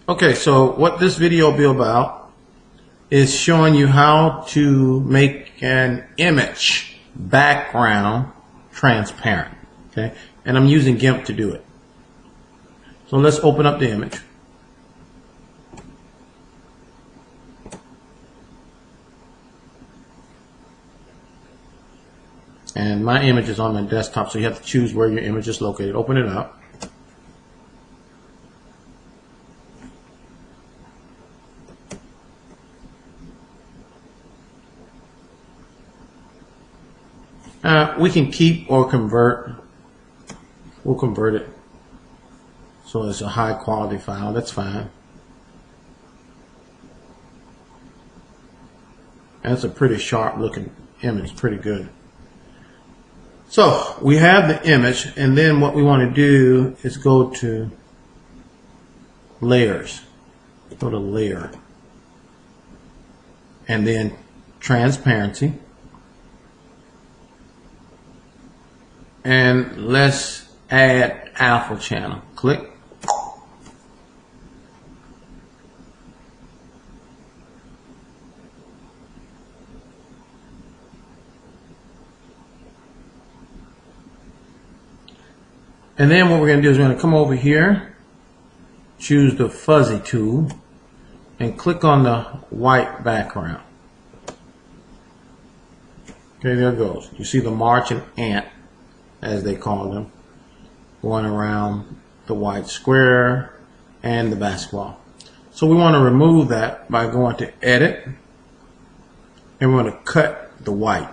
Okay, so what this video will be about is showing you how to make an image background transparent. Okay, and I'm using GIMP to do it. So let's open up the image. And my image is on my desktop, so you have to choose where your image is located. Open it up. We can keep or convert. We'll convert it so it's a high quality file. That's fine. That's a pretty sharp looking image. Pretty good. So we have the image, and then what we want to do is go to layers. Go to layer, and then transparency. And let's add alpha channel. Click. And then what we're going to do is we're going to come over here, choose the fuzzy tool, and click on the white background. Okay, there it goes. You see the marching ant, as they call them, going around the white square and the basketball. So we want to remove that by going to edit, and we're going to cut the white.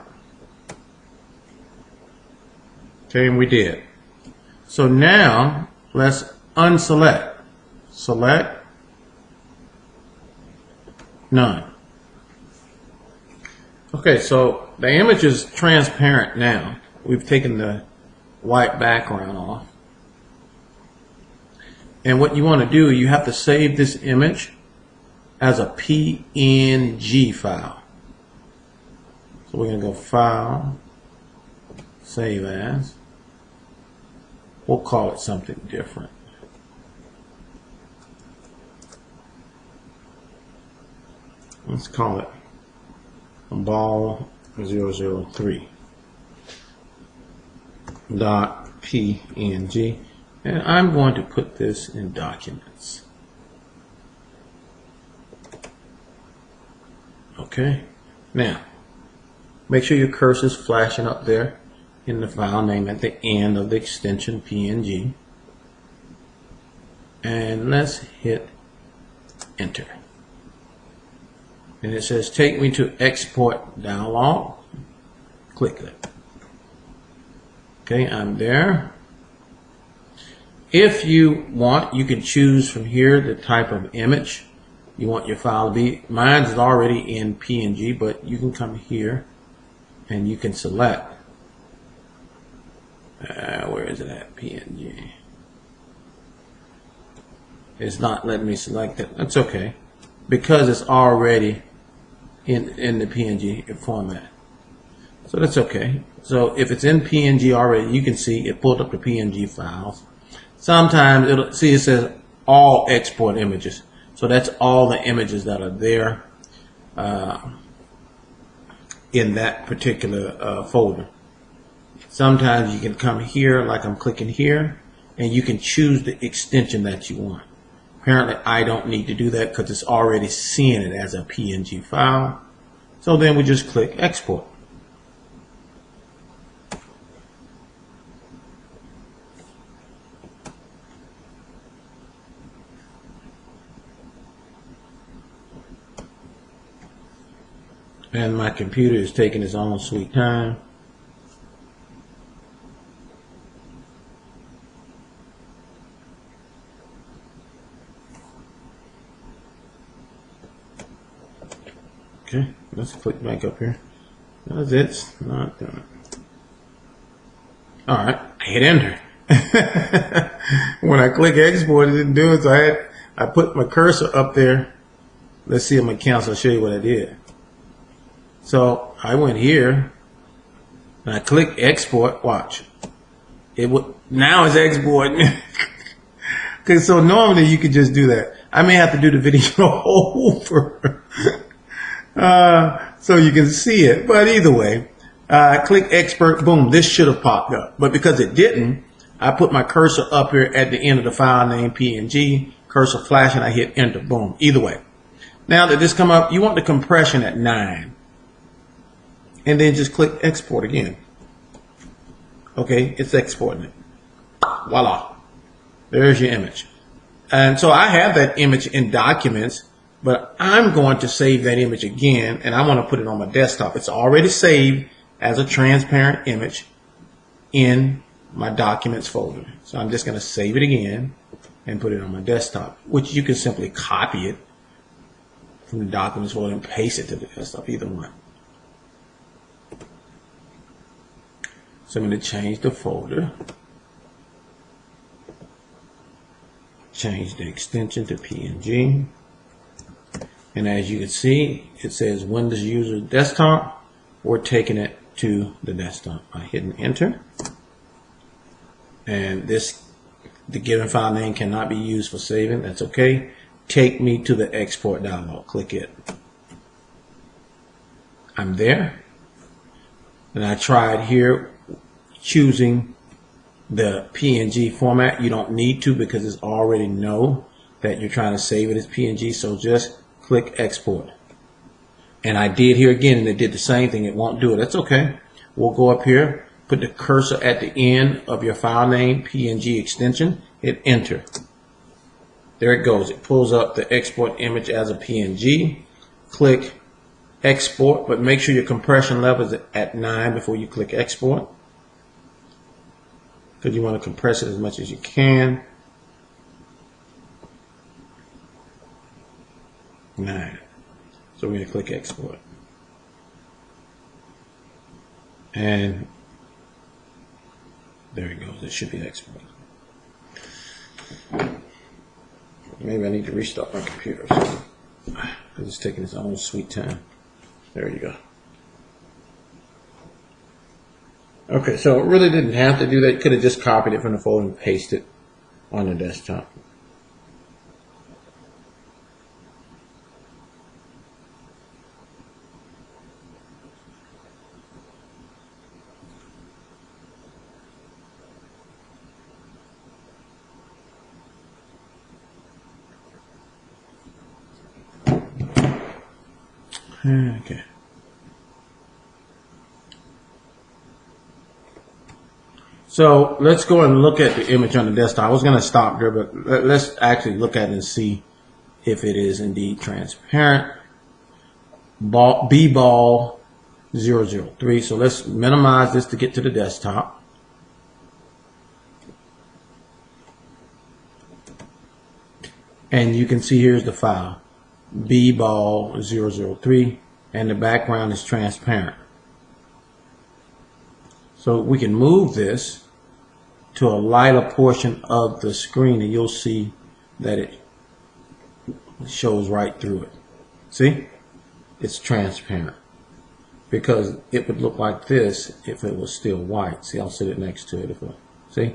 Okay, and we did. So now let's unselect. Select none. Okay, so the image is transparent now. We've taken the white background off. And what you want to do, you have to save this image as a PNG file. So we're going to go File, Save As. We'll call it something different. Let's call it ball 003 dot PNG, and I'm going to put this in documents. Okay, now make sure your cursor is flashing up there in the file name at the end of the extension PNG, and let's hit enter. And it says take me to export dialog. Click it. Okay, I'm there. If you want, you can choose from here the type of image you want your file to be. Mine is already in PNG, but you can come here and you can select. Where is it at? PNG. It's not letting me select it. That's okay, because it's already in the PNG format. So that's okay. So if it's in PNG already, you can see it pulled up the PNG files. Sometimes it'll see it says all export images. So that's all the images that are there in that particular folder. Sometimes you can come here, like I'm clicking here, and you can choose the extension that you want. Apparently I don't need to do that because it's already seeing it as a PNG file. So then we just click export. And my computer is taking its own sweet time. Okay, let's click back up here. That's it. It's not done. All right, I hit enter. When I click export, it didn't do it, so I put my cursor up there. Let's see on my accounts. I'll show you what I did. So I went here and I click export. Watch. It would now it's exporting. Okay, so normally you could just do that. I may have to do the video over so you can see it. But either way, click export, boom, this should have popped up. But because it didn't, I put my cursor up here at the end of the file name PNG, cursor flash, and I hit enter, boom. Either way. Now that this come up, you want the compression at 9. And then just click export again. Okay, it's exporting it. Voila. There's your image. And so I have that image in documents, but I'm going to save that image again, and I want to put it on my desktop. It's already saved as a transparent image in my documents folder. So I'm just going to save it again and put it on my desktop, which you can simply copy it from the documents folder and paste it to the desktop, either one. So I'm going to change the folder, change the extension to PNG, and as you can see, it says Windows User Desktop. We're taking it to the desktop by hitting enter, and the given file name cannot be used for saving. That's okay. Take me to the export dialog. Click it. I'm there, and I tried here choosing the PNG format. You don't need to because it's already know that you're trying to save it as PNG, so just click export. And I did here again, and it did the same thing. It won't do it. That's okay. We'll go up here, put the cursor at the end of your file name, PNG extension, hit enter. There it goes. It pulls up the export image as a PNG. Click export, but make sure your compression level is at 9 before you click export, because you want to compress it as much as you can. 9. So we're going to click export. And there it goes. It should be exported. Maybe I need to restart my computer because it's taking its own sweet time. There you go. Okay, so it really didn't have to do that. You could have just copied it from the folder and pasted it on the desktop. Okay. So let's go and look at the image on the desktop. I was going to stop there, but let's actually look at it and see if it is indeed transparent. B-ball 003. So let's minimize this to get to the desktop. And you can see here's the file. B-ball 003, and the background is transparent. So we can move this to a lighter portion of the screen, and you'll see that it shows right through it. See? It's transparent, because it would look like this if it was still white. See, I'll set it next to it. See?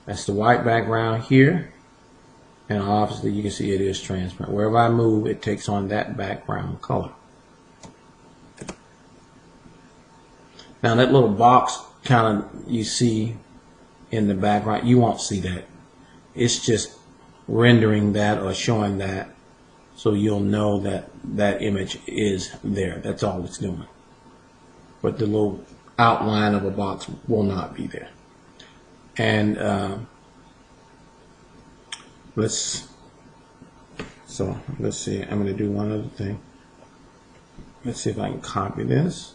That's the white background here. And obviously you can see it is transparent. Wherever I move, it takes on that background color. Now that little box kind of you see in the background, you won't see that. It's just rendering that or showing that, so you'll know that that image is there. That's all it's doing. But the little outline of a box will not be there. And let's see, I'm going to do one other thing. Let's see if I can copy this.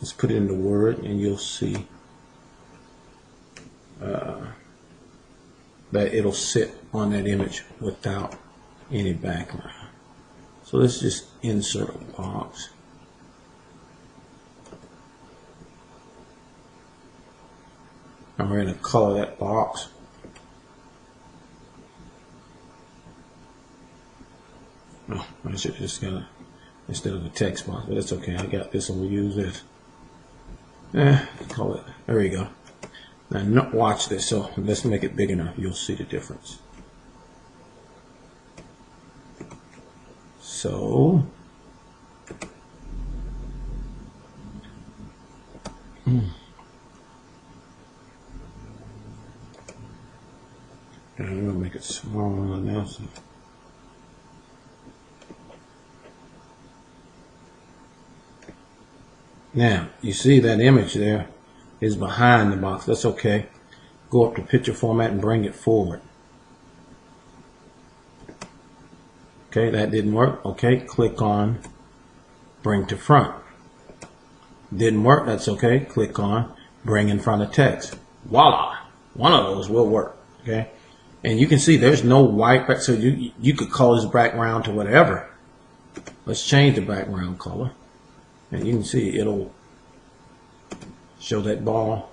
Let's put it into Word, and you'll see that it'll sit on that image without any background. So let's just insert a box. I'm going to color that box. Oh, I should just got instead of a text box, but that's okay. I got this, and we'll use this. Call it. There you go. Now, watch this. So let's make it big enough. You'll see the difference. so I'm gonna make it smaller now. So. Now you see that image there is behind the box. That's okay. Go up to picture format and bring it forward. Okay, that didn't work. Okay, click on bring to front. Didn't work. That's okay. Click on bring in front of text. Voila! One of those will work. Okay, and you can see there's no white back, so you could color this background to whatever. Let's change the background color, and you can see it'll show that ball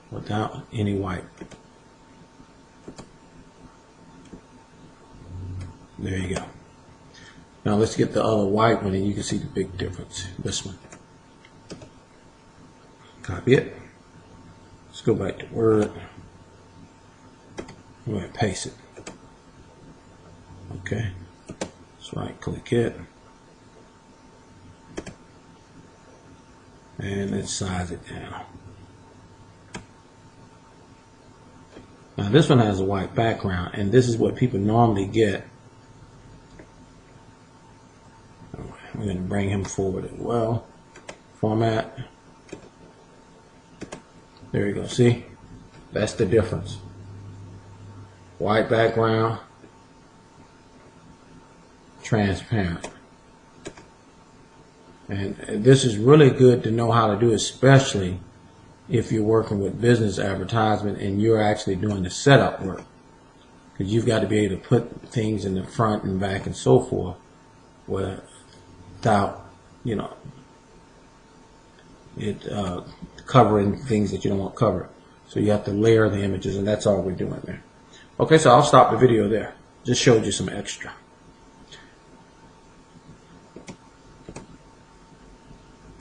without any white. There you go. Now let's get the other white one and you can see the big difference. This one. Copy it. Let's go back to Word. I'm going to paste it. Okay. Let's right click it. And let's size it down. Now this one has a white background, and this is what people normally get. We're going to bring him forward as well. Format. There you go. See? That's the difference. White background. Transparent. And this is really good to know how to do, especially if you're working with business advertisement and you're actually doing the setup work. Because you've got to be able to put things in the front and back and so forth without, you know, it covering things that you don't want covered. So you have to layer the images, and that's all we're doing there. Okay, so I'll stop the video there. Just showed you some extra.